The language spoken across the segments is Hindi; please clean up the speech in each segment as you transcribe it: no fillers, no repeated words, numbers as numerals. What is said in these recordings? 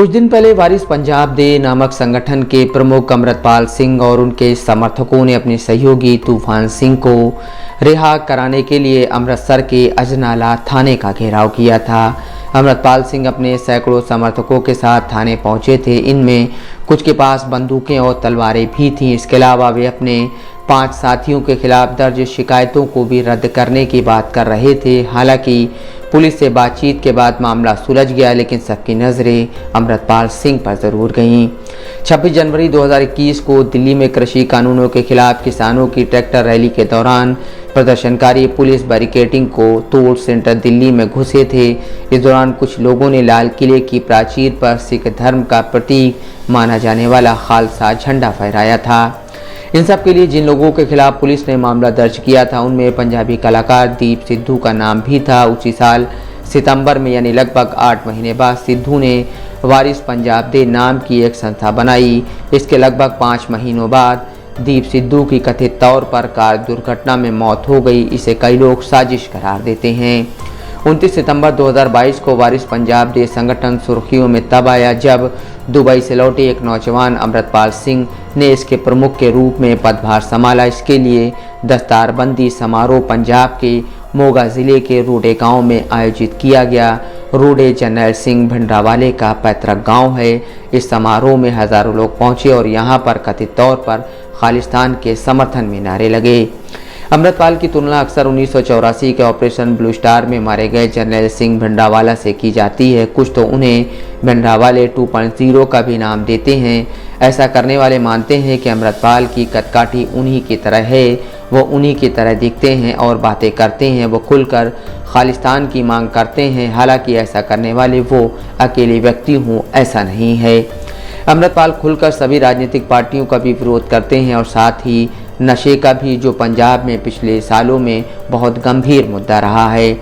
कुछ दिन पहले वारिस पंजाब दे नामक संगठन के प्रमुख अमृतपाल सिंह और उनके समर्थकों ने अपने सहयोगी तूफान सिंह को रिहा कराने के लिए अमृतसर के अजनाला थाने का घेराव किया था। अमृतपाल सिंह अपने सैकड़ों समर्थकों के साथ थाने पहुंचे थे। इनमें कुछ के पास बंदूकें और तलवारें भी थीं। इसके अलावा वे अपने 5 साथियों के खिलाफ दर्ज शिकायतों को भी रद्द करने की बात कर रहे थे। हालांकि पुलिस से बातचीत के बाद मामला सुलझ गया, लेकिन सबकी नज़रें अमृतपाल सिंह पर ज़रूर गईं। 26 जनवरी 2021 को दिल्ली में कृषि कानूनों के खिलाफ किसानों की ट्रैक्टर रैली के दौरान प्रदर्शनकारी पुलिस बैरिकेडिंग को तोड़ सेंटर दिल्ली में घुसे थे। इस दौरान कुछ लोगों ने लाल किले की प्राचीर पर सिख धर्म का प्रतीक माना जाने वाला खालसा झंडा फहराया था। इन सब के लिए जिन लोगों के खिलाफ पुलिस ने मामला दर्ज किया था उनमें पंजाबी कलाकार दीप सिद्धू का नाम भी था। उसी साल सितंबर में यानी लगभग 8 महीने बाद सिद्धू ने वारिस पंजाब दे नाम की एक संस्था बनाई। इसके लगभग 5 महीनों बाद दीप सिद्धू की कथित तौर पर कार दुर्घटना में मौत हो गई। इसे कई लोग साजिश करार देते हैं। 29 सितंबर 2022 को वारिस पंजाब दे संगठन सुर्खियों में तब आया जब दुबई से लौटे एक नौजवान अमृतपाल सिंह ने इसके प्रमुख के रूप में पदभार संभाला। इसके लिए दस्तारबंदी समारोह पंजाब के मोगा ज़िले के रूडे गांव में आयोजित किया गया। रूडे जर्नैल सिंह भिंडरावाले का पैतृक गांव है। इस समारोह में हज़ारों लोग पहुंचे और यहां पर कथित तौर पर खालिस्तान के समर्थन में नारे लगे। अमृतपाल की तुलना अक्सर 1984 के ऑपरेशन ब्लू स्टार में मारे गए जर्नैल सिंह भिंडरावाला से की जाती है। कुछ तो उन्हें भिंडरावाले 2.0 का भी नाम देते हैं। ऐसा करने वाले मानते हैं कि अमृतपाल की कदकाठी उन्हीं की तरह है। वो उन्हीं की तरह दिखते हैं और बातें करते हैं। वो खुलकर खालिस्तान की मांग करते हैं। हालांकि ऐसा करने वाले वो अकेले व्यक्ति हों ऐसा नहीं है। अमृतपाल खुलकर सभी राजनीतिक पार्टियों का भी विरोध करते हैं और साथ ही नशे का भी, जो पंजाब में पिछले सालों में बहुत गंभीर मुद्दा रहा है।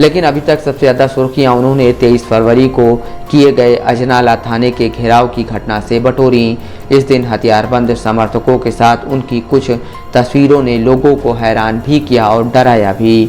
लेकिन अभी तक सबसे ज़्यादा सुर्खियां उन्होंने 23 फरवरी को किए गए अजनाला थाने के घेराव की घटना से बटोरी। इस दिन हथियारबंद समर्थकों के साथ उनकी कुछ तस्वीरों ने लोगों को हैरान भी किया और डराया भी।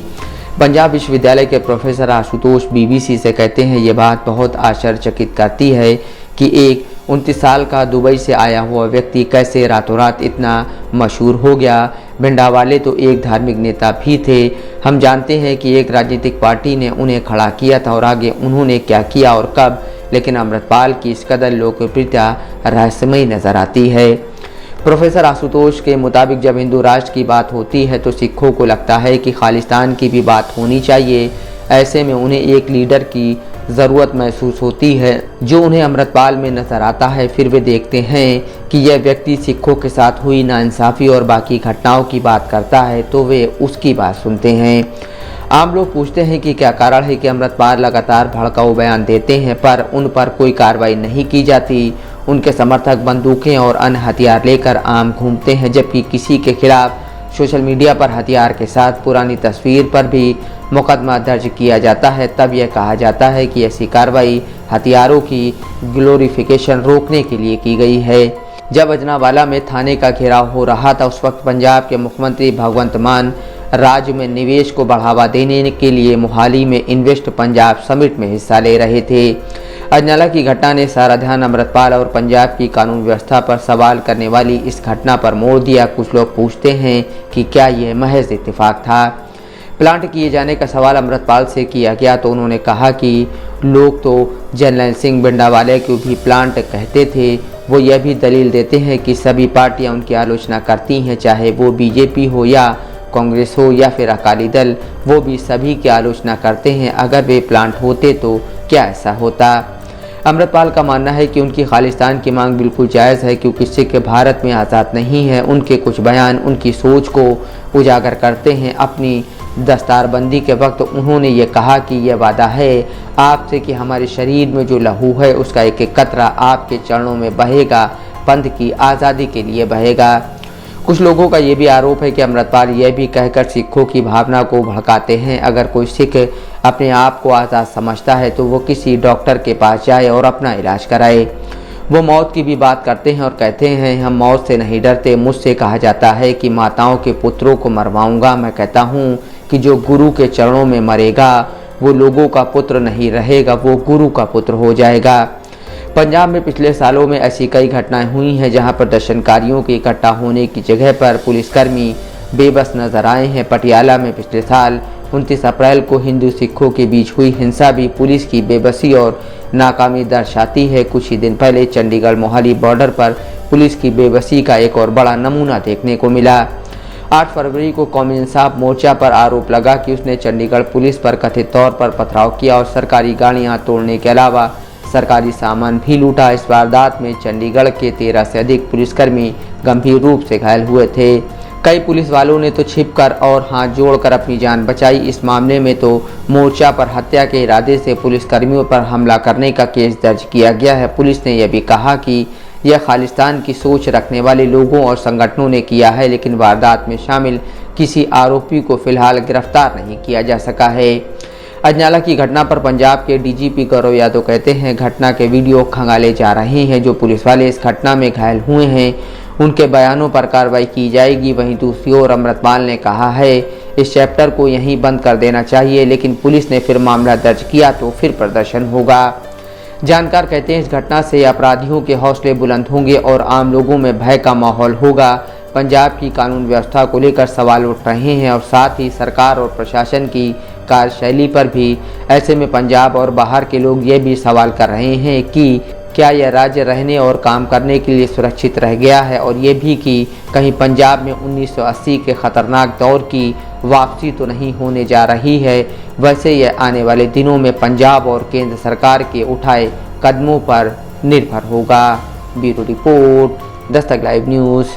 पंजाब विश्वविद्यालय के प्रोफेसर आशुतोष BBC से कहते हैं, ये बात बहुत आश्चर्यचकित करती है कि एक 29 साल का दुबई से आया हुआ व्यक्ति कैसे रातों रात इतना मशहूर हो गया। भिंडरावाले तो एक धार्मिक नेता भी थे। हम जानते हैं कि एक राजनीतिक पार्टी ने उन्हें खड़ा किया था और आगे उन्होंने क्या किया और कब, लेकिन अमृतपाल की इस कदर लोकप्रियता रहस्यमयी नजर आती है। प्रोफेसर आशुतोष के मुताबिक जब हिंदू राष्ट्र की बात होती है तो सिखों को लगता है कि खालिस्तान की भी बात होनी चाहिए। ऐसे में उन्हें एक लीडर की ज़रूरत महसूस होती है जो उन्हें अमृतपाल में नज़र आता है। फिर वे देखते हैं कि यह व्यक्ति सिखों के साथ हुई नाइंसाफ़ी और बाकी घटनाओं की बात करता है तो वे उसकी बात सुनते हैं। आम लोग पूछते हैं कि क्या कारण है कि अमृतपाल लगातार भड़काऊ बयान देते हैं पर उन पर कोई कार्रवाई नहीं की जाती। उनके समर्थक बंदूकें और अन्य हथियार लेकर आम घूमते हैं, जबकि किसी के खिलाफ सोशल मीडिया पर हथियार के साथ पुरानी तस्वीर पर भी मुकदमा दर्ज किया जाता है। तब यह कहा जाता है कि ऐसी कार्रवाई हथियारों की ग्लोरिफिकेशन रोकने के लिए की गई है। जब अजनावाला में थाने का घेराव हो रहा था उस वक्त पंजाब के मुख्यमंत्री भगवंत मान राज्य में निवेश को बढ़ावा देने के लिए मोहाली में इन्वेस्ट पंजाब समिट में हिस्सा ले रहे थे। अजनाला की घटना ने सारा ध्यान अमृतपाल और पंजाब की कानून व्यवस्था पर सवाल करने वाली इस घटना पर मोड़ दिया। कुछ लोग पूछते हैं कि क्या यह महज इत्तेफाक था। प्लांट किए जाने का सवाल अमृतपाल से किया गया तो उन्होंने कहा कि लोग तो जर्नैल सिंह भिंडरावाले को भी प्लांट कहते थे। वो यह भी दलील देते हैं कि सभी पार्टियां उनकी आलोचना करती हैं, चाहे वो बीजेपी हो या कांग्रेस हो या फिर अकाली दल, वो भी सभी की आलोचना करते हैं। अगर वे प्लांट होते तो क्या ऐसा होता। अमृतपाल का मानना है कि उनकी खालिस्तान की मांग बिल्कुल जायज़ है क्योंकि सिख भारत में आज़ाद नहीं है। उनके कुछ बयान उनकी सोच को उजागर करते हैं। अपनी दस्तारबंदी के वक्त उन्होंने ये कहा कि यह वादा है आपसे कि हमारे शरीर में जो लहू है उसका एक एक कतरा आपके चरणों में बहेगा, पंथ की आज़ादी के लिए बहेगा। कुछ लोगों का ये भी आरोप है कि अमृतपाल यह भी कहकर सिखों की भावना को भड़काते हैं। अगर कोई सिख अपने आप को आज़ाद समझता है तो वो किसी डॉक्टर के पास जाए और अपना इलाज कराए। वो मौत की भी बात करते हैं और कहते हैं हम मौत से नहीं डरते। मुझसे कहा जाता है कि माताओं के पुत्रों को मरवाऊंगा। मैं कहता हूँ कि जो गुरु के चरणों में मरेगा वो लोगों का पुत्र नहीं रहेगा, वो गुरु का पुत्र हो जाएगा। पंजाब में पिछले सालों में ऐसी कई घटनाएं हुई हैं जहां प्रदर्शनकारियों के इकट्ठा होने की जगह पर पुलिसकर्मी बेबस नजर आए हैं। पटियाला में पिछले साल 29 अप्रैल को हिंदू सिखों के बीच हुई हिंसा भी पुलिस की बेबसी और नाकामी दर्शाती है। कुछ ही दिन पहले चंडीगढ़ मोहाली बॉर्डर पर पुलिस की बेबसी का एक और बड़ा नमूना देखने को मिला। 8 फरवरी को कौमी इंसाफ मोर्चा पर आरोप लगा कि उसने चंडीगढ़ पुलिस पर कथित तौर पर पथराव किया और सरकारी गाड़ियां तोड़ने के अलावा सरकारी सामान भी लूटा। इस वारदात में चंडीगढ़ के 13 से अधिक पुलिसकर्मी गंभीर रूप से घायल हुए थे। कई पुलिस वालों ने तो छिपकर और हाथ जोड़कर अपनी जान बचाई। इस मामले में तो मोर्चा पर हत्या के इरादे से पुलिसकर्मियों पर हमला करने का केस दर्ज किया गया है। पुलिस ने यह भी कहा कि यह खालिस्तान की सोच रखने वाले लोगों और संगठनों ने किया है, लेकिन वारदात में शामिल किसी आरोपी को फिलहाल गिरफ्तार नहीं किया जा सका है। अजनाला की घटना पर पंजाब के डीजीपी गौरव यादव कहते हैं, घटना के वीडियो खंगाले जा रहे हैं। जो पुलिस वाले इस घटना में घायल हुए हैं उनके बयानों पर कार्रवाई की जाएगी। वहीं दूसरी ओर अमृतपाल ने कहा है इस चैप्टर को यहीं बंद कर देना चाहिए, लेकिन पुलिस ने फिर मामला दर्ज किया तो फिर प्रदर्शन होगा। जानकार कहते हैं इस घटना से अपराधियों के हौसले बुलंद होंगे और आम लोगों में भय का माहौल होगा। पंजाब की कानून व्यवस्था को लेकर सवाल उठ रहे हैं और साथ ही सरकार और प्रशासन की कार्यशैली पर भी। ऐसे में पंजाब और बाहर के लोग ये भी सवाल कर रहे हैं कि क्या यह राज्य रहने और काम करने के लिए सुरक्षित रह गया है, और ये भी कि कहीं पंजाब में 1980 के खतरनाक दौर की वापसी तो नहीं होने जा रही है। वैसे यह आने वाले दिनों में पंजाब और केंद्र सरकार के उठाए कदमों पर निर्भर होगा। Bureau report, Dastak live news.